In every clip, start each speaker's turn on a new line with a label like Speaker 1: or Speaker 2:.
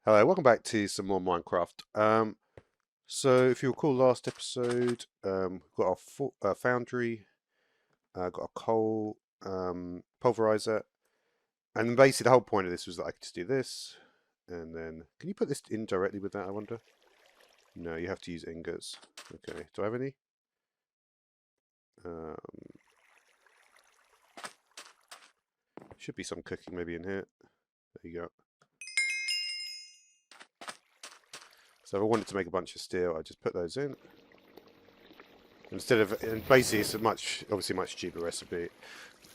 Speaker 1: Hello, welcome back to some more Minecraft. So if you recall last episode, we've got our foundry, got a coal pulverizer, and basically the whole point of this was that I could just do this, and then can you put this in directly with that? I wonder. No, you have to use ingots. Okay, do I have any? Um, should be some cooking maybe in here. There you go. So if I wanted to make a bunch of steel, I just put those in. Instead of, and basically it's obviously a much cheaper recipe.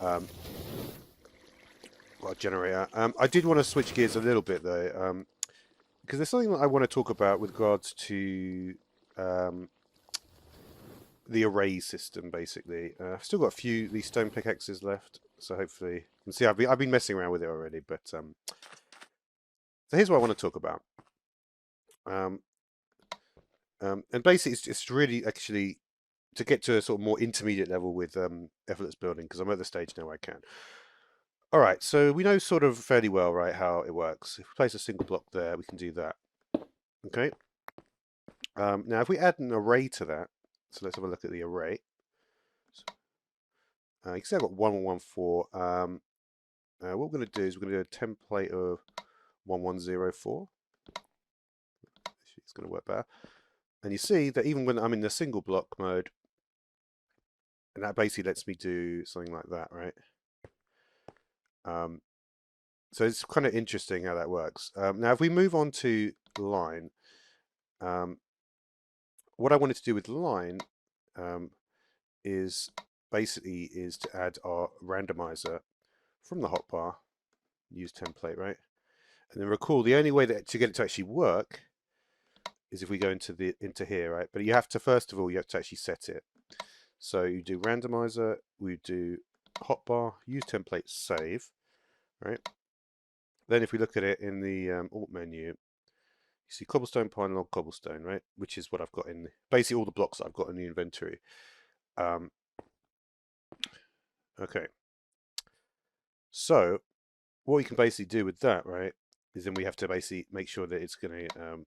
Speaker 1: Well, generator. I did want to switch gears a little bit though, because there's something that I want to talk about with regards to um, the array system. Basically, I've still got a few these stone pickaxes left, so hopefully, you can see I've been messing around with it already. But so here's what I want to talk about. Um, and basically, it's really actually to get to a sort of more intermediate level with effortless building because I'm at the stage now where I can. All right, so we know sort of fairly well, right, how it works. If we place a single block there, we can do that. Okay. Now, if we add an array to that, so let's have a look at the array. You can see I've got 1114. What we're going to do is we're going to do a template of 1104. It's going to work better. And you see that even when I'm in the single block mode, and that basically lets me do something like that, right? So it's kind of interesting how that works. Now, if we move on to line, what I wanted to do with line is basically to add our randomizer from the hotbar, use template, right? And then recall the only way that to get it to actually work is if we go into here, right? But you have to first of all you have to actually set it. So you do randomizer, we do hotbar, use template, save, right? Then if we look at it in the alt menu, you see cobblestone, pine log, cobblestone, right? Which is what I've got in basically all the blocks that I've got in the inventory. Okay. So what we can basically do with that, right, is then we have to basically make sure that it's going to.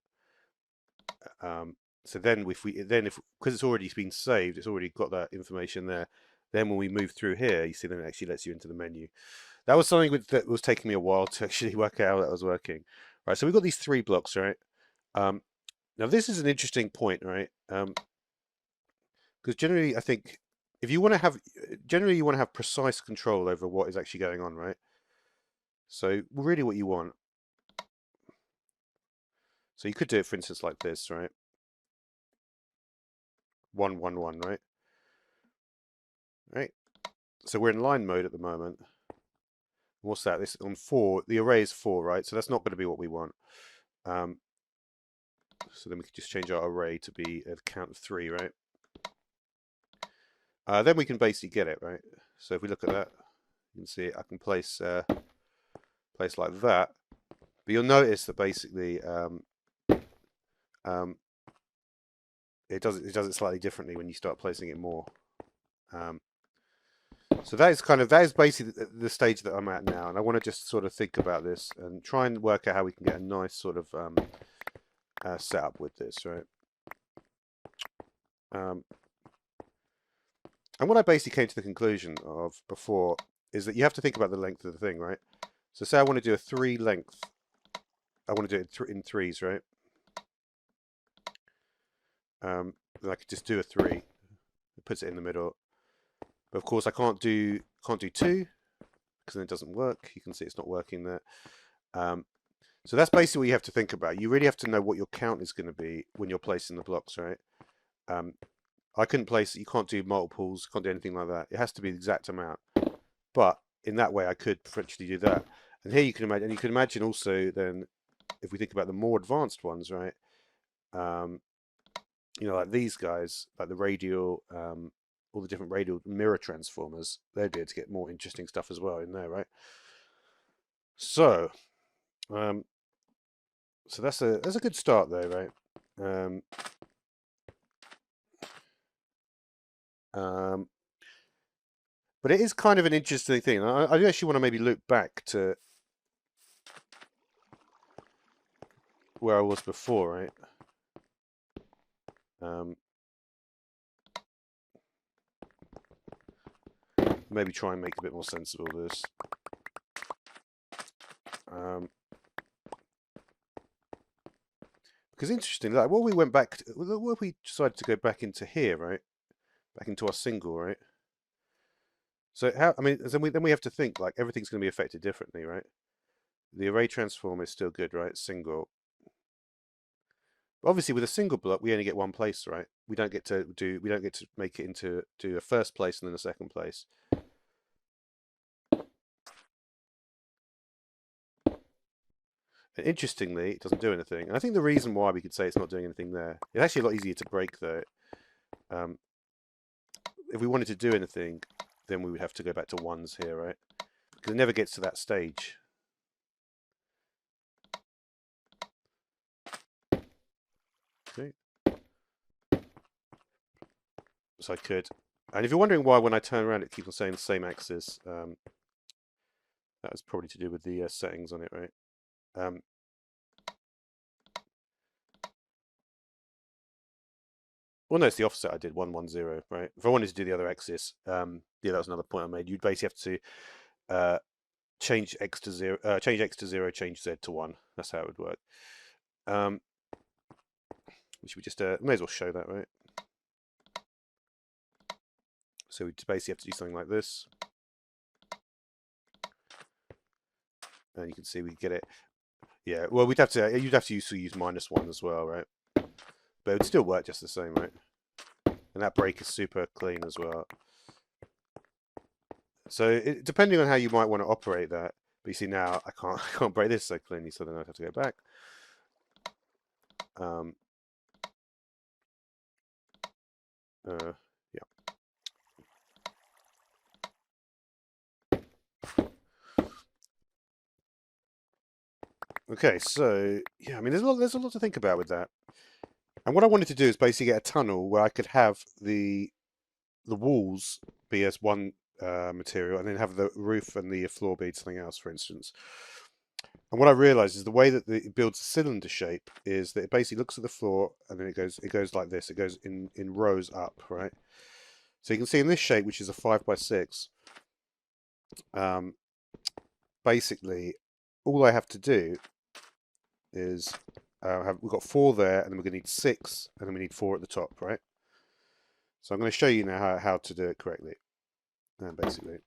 Speaker 1: So then, if because it's already been saved, it's already got that information there. Then when we move through here, you see, then it actually lets you into the menu. That was something that was taking me a while to actually work out how that was working. Right. So we've got these 3 blocks, right? Now this is an interesting point, right? Because generally, I think if you want to have, generally you want to have precise control over what is actually going on, right? So really what you want, so you could do it for instance like this, right? 1 1 1, right? Right. So we're in line mode at the moment. What's that? This on 4, the array is 4, right? So that's not going to be what we want. So then we can just change our array to be a count of 3, right? Then we can basically get it, right? So if we look at that, you can see I can place like that. But you'll notice that basically it does it slightly differently when you start placing it more. So that is basically the stage that I'm at now, and I want to just sort of think about this and try and work out how we can get a nice sort of setup with this, right? And what I basically came to the conclusion of before is that you have to think about the length of the thing, right? So say I want to do a 3 length. I want to do it in 3s, right? Then I could just do a 3. It puts it in the middle. But of course I can't do 2 because then it doesn't work. You can see it's not working there. So that's basically what you have to think about. You really have to know what your count is going to be when you're placing the blocks, right? I couldn't place it. You can't do multiples. Can't do anything like that. It has to be the exact amount. But in that way, I could potentially do that. And here you can imagine. And you can imagine also then, if we think about the more advanced ones, right? You know, like these guys, like the radial, all the different radial mirror transformers. They'd be able to get more interesting stuff as well in there, right? So, so that's a good start though, right? But it is kind of an interesting thing. I do actually want to maybe look back to where I was before, right? Maybe try and make it a bit more sensible, this. Because interestingly, like, what we went back, what we decided to go back into here, right? Back into our single, right? So how? I mean, then we have to think like everything's going to be affected differently, right? The array transform is still good, right? Single. But obviously, with a single block, we only get one place, right? We don't get to make it into a first place and then a second place. And interestingly, it doesn't do anything. And I think the reason why we could say it's not doing anything there, it's actually a lot easier to break though. If we wanted to do anything, then we would have to go back to ones here, right? Because it never gets to that stage. Okay. So I could. And if you're wondering why when I turn around it keeps on saying the same axis, that was probably to do with the settings on it, right? Well, no, it's the opposite. I did 110, right? If I wanted to do the other axis, yeah, that was another point I made. You'd basically have to change x to 0, change z to 1. That's how it would work. Which we just may as well show that, right? So we basically have to do something like this, and you can see we get it. Yeah, well, you'd have to use -1 as well, right? But it would still work just the same, right? And that break is super clean as well. So depending on how you might want to operate that, but you see now I can't break this so cleanly, so then I'd have to go back. Yeah. Okay, so yeah, I mean, there's a lot to think about with that. And what I wanted to do is basically get a tunnel where I could have the walls be as one material, and then have the roof and the floor be something else, for instance. And what I realized is the way that it builds a cylinder shape is that it basically looks at the floor and then it goes like this. It goes in rows up, right? So you can see in this shape, which is a 5x6, basically all I have to do is we've got 4 there, and then we're going to need 6, and then we need 4 at the top, right? So I'm going to show you now how to do it correctly. Basically,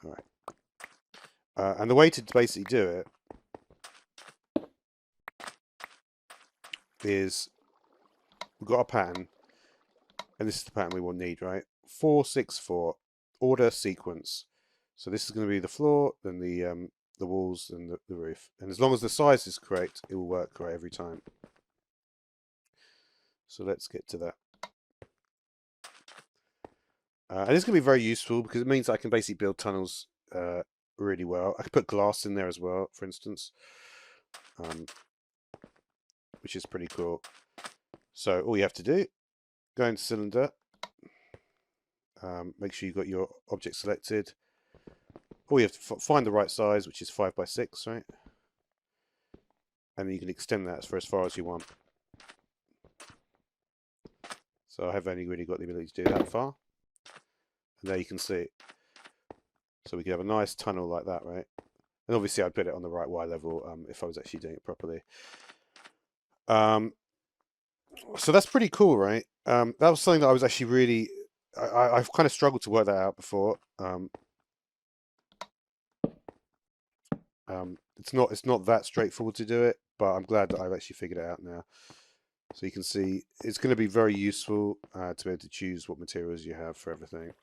Speaker 1: all right. And the way to basically do it is we've got a pattern, and this is the pattern we will need, right? 4, 6, 4, order sequence. So this is going to be the floor, then the walls, and the roof. And as long as the size is correct, it will work correct every time. So let's get to that. And it's going to be very useful because it means I can basically build tunnels really well. I can put glass in there as well, for instance, which is pretty cool. So all you have to do, go into cylinder, make sure you've got your object selected. All you have to find the right size, which is 5x6, right? And then you can extend that for as far as you want. So I have only really got the ability to do that far. And there you can see. So we can have a nice tunnel like that, right? And obviously I'd put it on the right Y level if I was actually doing it properly. So that's pretty cool, right? That was something that I was actually really... I've kind of struggled to work that out before. It's not that straightforward to do it, but I'm glad that I've actually figured it out now. So you can see it's going to be very useful to be able to choose what materials you have for everything.